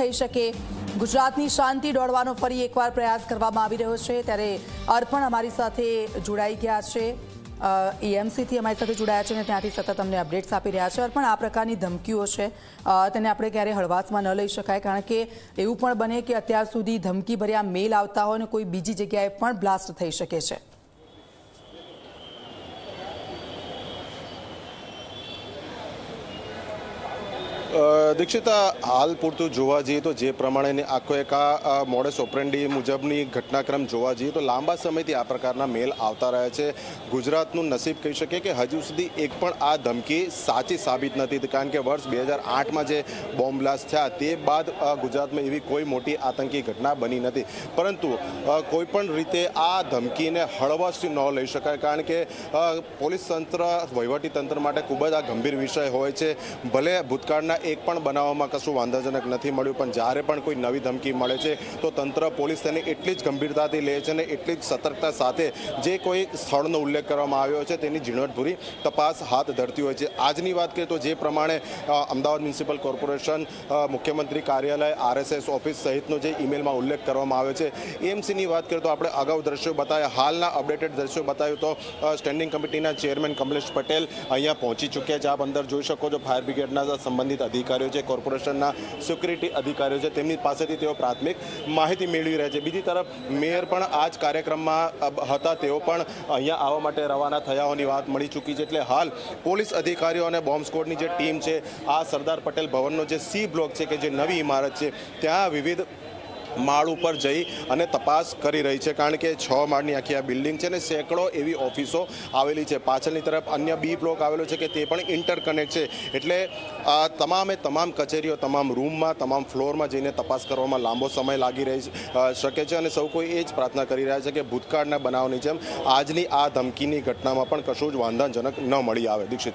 થઈ શકે, ગુજરાતની શાંતિ દોડવાનો ફરી એકવાર પ્રયાસ કરવામાં આવી રહ્યો છે। ત્યારે અર્પણ અમારી સાથે જોડાઈ ગયા છે, એએમસીથી અમારી સાથે જોડાયા છે અને ત્યાંથી સતત અમને અપડેટ્સ આપી રહ્યા છે। અર્પણ, આ પ્રકારની ધમકીઓ છે તેને આપણે ક્યારેય હળવાશમાં ન લઈ શકાય, કારણ કે એવું પણ બને કે અત્યાર સુધી ધમકીભર્યા મેલ આવતા હોય અને કોઈ બીજી જગ્યાએ પણ બ્લાસ્ટ થઈ શકે છે। દીક્ષિતા, હાલ પૂરતું જોવા જઈએ તો જે પ્રમાણે આખો એક આ મોડસ ઓપરેન્ડી મુજબની ઘટનાક્રમ જોવા જઈએ તો લાંબા સમયથી આ પ્રકારના મેલ આવતા રહ્યા છે। ગુજરાતનું નસીબ કહી શકીએ કે હજુ સુધી એક પણ આ ધમકી સાચી સાબિત નથી, કારણ કે વર્ષ 2008માં જે બોમ્બ બ્લાસ્ટ થયા તે બાદ ગુજરાતમાં એવી કોઈ મોટી આતંકી ઘટના બની નથી। પરંતુ કોઈ પણ રીતે આ ધમકીને હળવાશથી ન લઈ શકાય, કારણ કે પોલીસ તંત્ર, વહીવટી તંત્ર માટે ખૂબ જ આ ગંભીર વિષય હોય છે। ભલે ભૂતકાળના એક પણ બનાવવામાં કશું વાંધાજનક નથી મળ્યું, પણ જ્યારે પણ કોઈ નવી ધમકી મળે છે તો તંત્ર, પોલીસ તેને એટલી જ ગંભીરતાથી લે છે અને એટલી જ સતર્કતા સાથે જે કોઈ સ્થળનો ઉલ્લેખ કરવામાં આવ્યો છે તેની ઝીણવટભરી તપાસ હાથ ધરતી હોય છે। આજની વાત કરીએ તો જે પ્રમાણે અમદાવાદ મ્યુનિસિપલ કોર્પોરેશન, મુખ્યમંત્રી કાર્યાલય, આરએસએસ ઓફિસ સહિતનો જે ઈમેલમાં ઉલ્લેખ કરવામાં આવ્યો છે, એએમસીની વાત કરીએ તો આપણે અગાઉ દ્રશ્યો બતાવ્યા, હાલના અપડેટેડ દ્રશ્યો બતાવ્યું તો સ્ટેન્ડિંગ કમિટીના ચેરમેન કમલેશ પટેલ અહીંયા પહોંચી ચૂક્યા છે। આપ અંદર જોઈ શકો છો, ફાયર બ્રિગેડના સંબંધિત અધિકારીઓ છે, કોર્પોરેશનના સિક્યુરિટી અધિકારીઓ છે, તેમની પાસેથી તેઓ પ્રાથમિક માહિતી મેળવી રહ્યા છે। બીજી તરફ મેયર પણ આ જ કાર્યક્રમમાં હતા, તેઓ પણ અહીંયા આવવા માટે રવાના થયા હોવાની વાત મળી ચૂકી છે। એટલે હાલ પોલીસ અધિકારીઓ અને બોમ્બ સ્ક્વોડની જે ટીમ છે આ સરદાર પટેલ ભવનનો જે સી બ્લોક છે કે જે નવી ઇમારત છે ત્યાં વિવિધ માળ ઉપર જઈ અને તપાસ કરી રહી છે, કારણ કે 6 માળની આખી આ બિલ્ડિંગ છે અને સેંકડો એવી ઓફિસો આવેલી છે। પાછળની તરફ અન્ય બી બ્લોક આવેલો છે કે તે પણ ઇન્ટરકનેક્ટ છે, એટલે તમામે તમામ કચેરીઓ, તમામ રૂમમાં, તમામ ફ્લોરમાં જઈને તપાસ કરવામાં લાંબો સમય લાગી રહી શકે છે અને સૌ કોઈ એ જ પ્રાર્થના કરી રહ્યા છે કે ભૂતકાળના બનાવની જેમ આજની આ ધમકીની ઘટનામાં પણ કશું જ વાંધાજનક ન મળી આવે। દીક્ષિતા।